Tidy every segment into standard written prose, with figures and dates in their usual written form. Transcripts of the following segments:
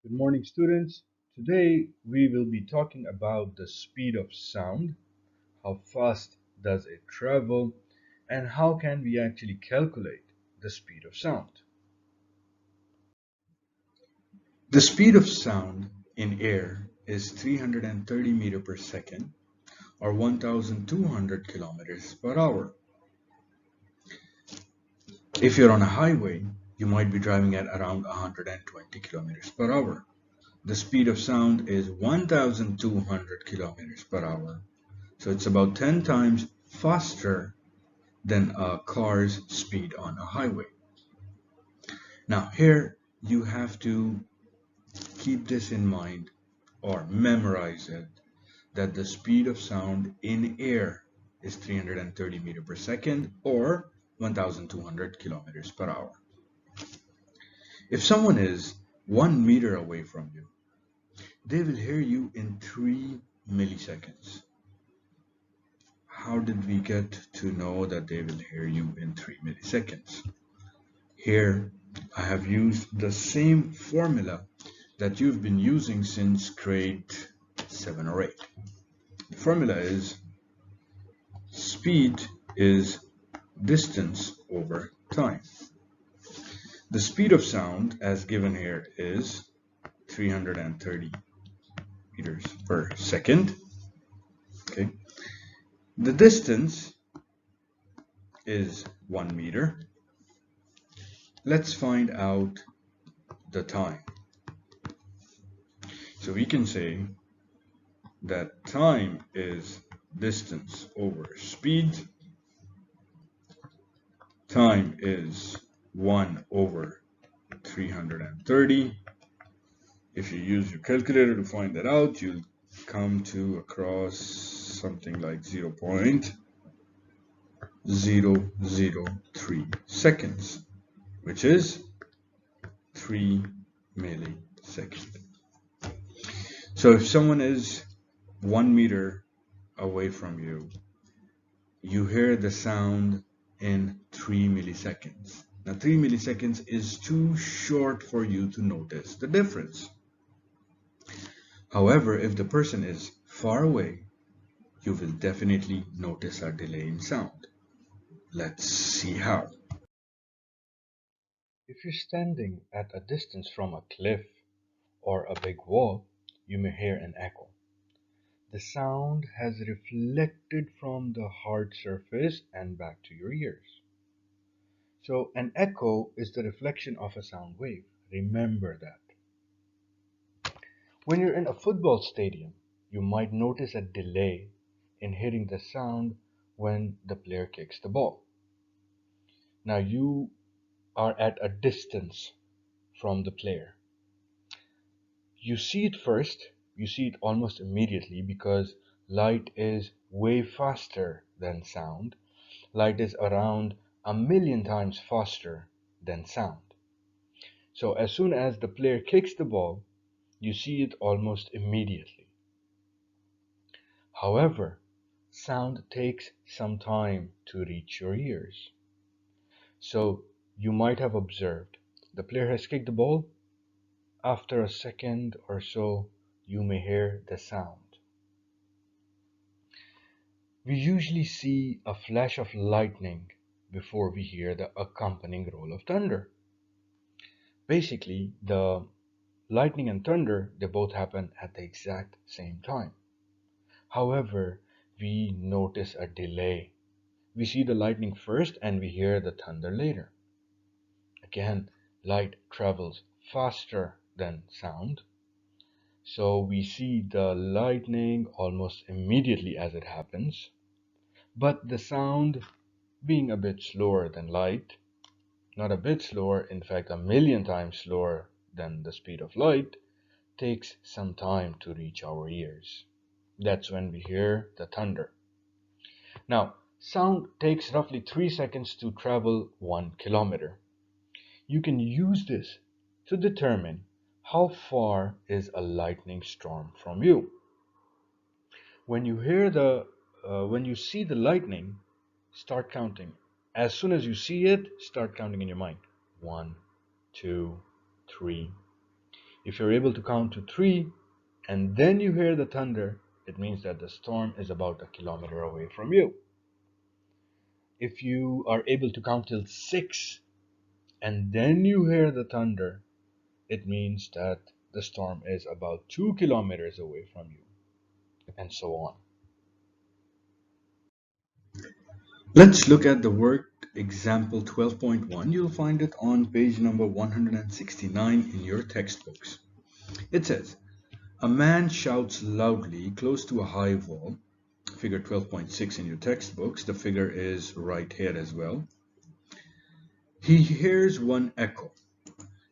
Good morning, students. Today we will be talking about the speed of sound, how fast does it travel, and how can we actually calculate the speed of sound. The speed of sound in air is 330 meter per second or 1,200 kilometers per hour. If you're on a highway, you might be driving at around 120 kilometers per hour. The speed of sound is 1,200 kilometers per hour. So it's about 10 times faster than a car's speed on a highway. Now, here you have to keep this in mind or memorize it that the speed of sound in air is 330 meter per second or 1,200 kilometers per hour. If someone is 1 meter away from you, they will hear you in 3 milliseconds. How did we get to know that they will hear you in 3 milliseconds? Here, I have used the same formula that you've been using since grade 7 or 8. The formula is speed is distance over time. The speed of sound, as given here, is 330 meters per second. Okay. The distance is 1 meter. Let's find out the time. So we can say that time is distance over speed. Time is 1 over 330. If you use your calculator to find that out, you'll come to across something like 0.003 seconds, which is 3 milliseconds. So if someone is 1 meter away from you, you hear the sound in 3 milliseconds. Now 3 milliseconds is too short for you to notice the difference. However, if the person is far away, you will definitely notice a delay in sound. Let's see how. If you're standing at a distance from a cliff or a big wall, you may hear an echo. The sound has reflected from the hard surface and back to your ears. So an echo is the reflection of a sound wave. Remember that. When you're in a football stadium, you might notice a delay in hearing the sound when the player kicks the ball. Now you are at a distance from the player. You see it first, you see it almost immediately because light is way faster than sound. Light is around 1,000,000 times faster than sound. So as soon as the player kicks the ball, you see it almost immediately. However, sound takes some time to reach your ears. So you might have observed the player has kicked the ball. After a second or so, you may hear the sound. We usually see a flash of lightning before we hear the accompanying roll of thunder. Basically, the lightning and thunder, they both happen at the exact same time. However, we notice a delay. We see the lightning first and we hear the thunder later. Again, light travels faster than sound. So we see the lightning almost immediately as it happens, but the sound being a bit slower than light, not a bit slower, in fact, 1,000,000 times slower than the speed of light, takes some time to reach our ears. That's when we hear the thunder. Now, sound takes roughly 3 seconds to travel 1 kilometer. You can use this to determine how far is a lightning storm from you. When you hear when you see the lightning, start counting. As soon as you see it, start counting in your mind. 1, 2, 3. If you're able to count to 3 and then you hear the thunder, it means that the storm is about a kilometer away from you. If you are able to count till 6 and then you hear the thunder, it means that the storm is about 2 kilometers away from you, and so on. Let's look at the word example 12.1. You'll find it on page number 169 in your textbooks. It says, a man shouts loudly close to a high wall. Figure 12.6 in your textbooks. The figure is right here as well. He hears one echo.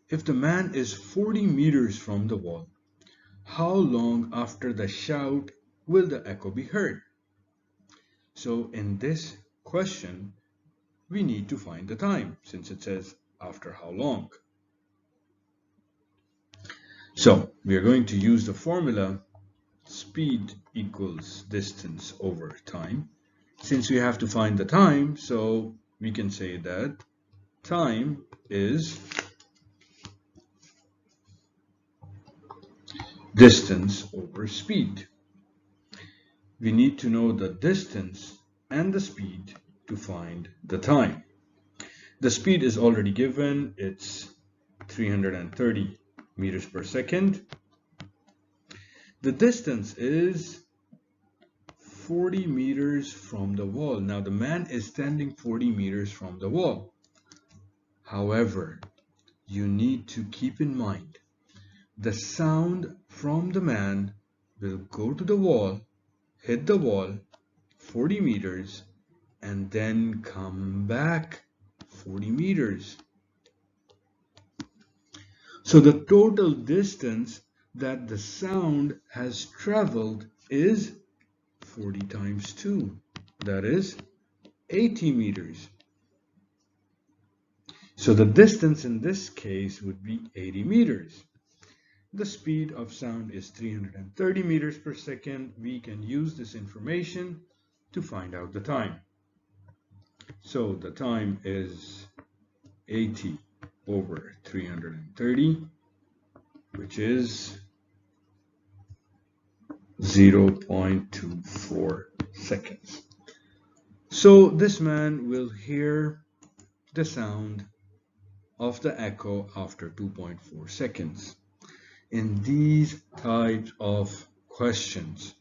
If the man is 40 meters from the wall, how long after the shout will the echo be heard? So in this question, we need to find the time, since it says after how long. So we are going to use the formula speed equals distance over time. Since we have to find the time, so we can say that time is distance over speed. We need to know the distance and the speed to find the time. The speed is already given. It's 330 meters per second. The distance is 40 meters from the wall. Now the man is standing 40 meters from the wall. However, you need to keep in mind the sound from the man will go to the wall, hit the wall 40 meters, and then come back 40 meters. So the total distance that the sound has traveled is 40 times 2. That is 80 meters. So the distance in this case would be 80 meters. The speed of sound is 330 meters per second. We can use this information to find out the time. So the time is 80 over 330, which is 0.24 seconds. So this man will hear the sound of the echo after 2.4 seconds. In these types of questions,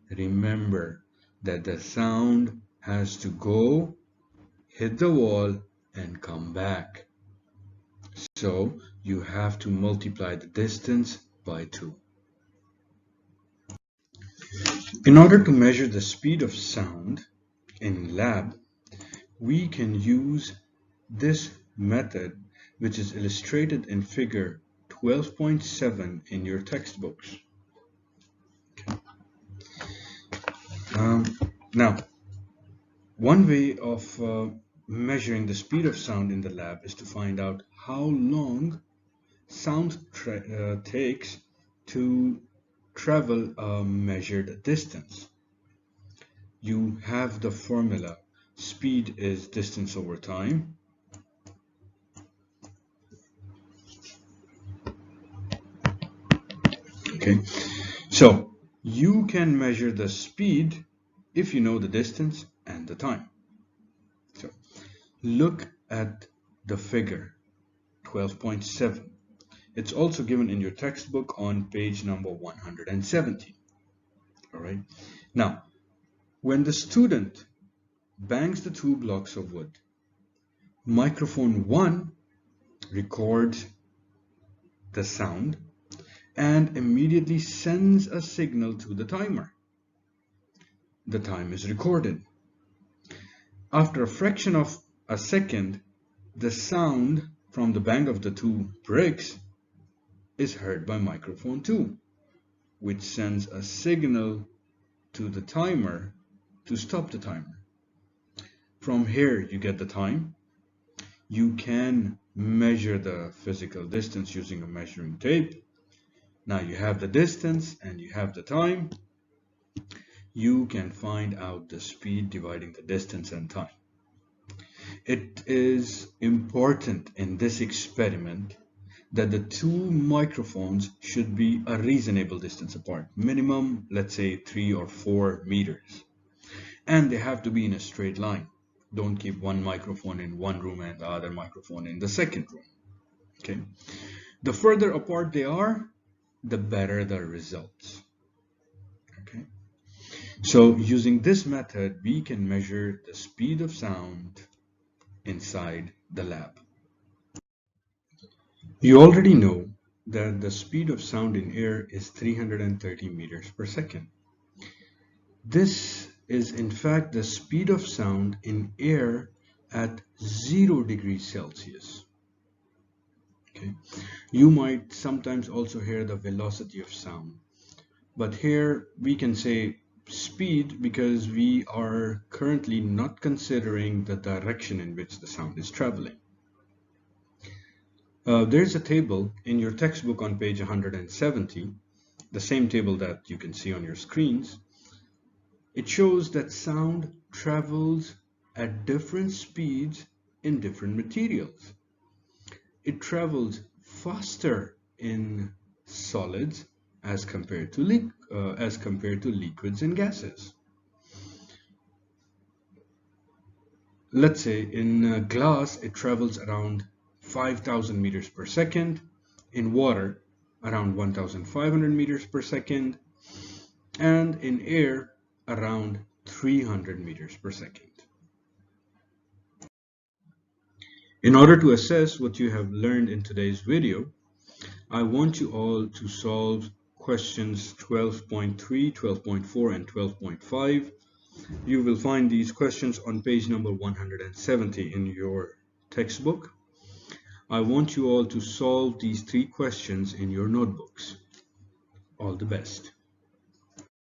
remember that the sound has to go, hit the wall, and come back. So you have to multiply the distance by 2. In order to measure the speed of sound in lab, we can use this method, which is illustrated in figure 12.7 in your textbooks. Okay. Now, one way of measuring the speed of sound in the lab is to find out how long sound takes to travel a measured distance. You have the formula. Speed is distance over time. Okay, so you can measure the speed if you know the distance and the time. So look at the figure 12.7. It's also given in your textbook on page number 170. All right. Now, when the student bangs the 2 blocks of wood, microphone 1 records the sound and immediately sends a signal to the timer. The time is recorded. After a fraction of a second, the sound from the bang of the 2 bricks is heard by microphone 2, which sends a signal to the timer to stop the timer. From here, you get the time. You can measure the physical distance using a measuring tape. Now you have the distance and you have the time. You can find out the speed dividing the distance and time. It is important in this experiment that the two microphones should be a reasonable distance apart, minimum, let's say 3 or 4 meters. And they have to be in a straight line. Don't keep one microphone in one room and the other microphone in the second room. Okay. The further apart they are, the better the results. Okay. So using this method, we can measure the speed of sound inside the lab. You already know that the speed of sound in air is 330 meters per second. This is in fact the speed of sound in air at 0 degrees Celsius. Okay. You might sometimes also hear the velocity of sound, but here we can say speed because we are currently not considering the direction in which the sound is traveling. There's a table in your textbook on page 170, the same table that you can see on your screens. It shows that sound travels at different speeds in different materials. It travels faster in solids as compared to liquids and gases. Let's say in glass it travels around 5,000 meters per second, in water around 1,500 meters per second, and in air around 300 meters per second. In order to assess what you have learned in today's video, I want you all to solve questions 12.3, 12.4, and 12.5. You will find these questions on page number 170 in your textbook. I want you all to solve these 3 questions in your notebooks. All the best.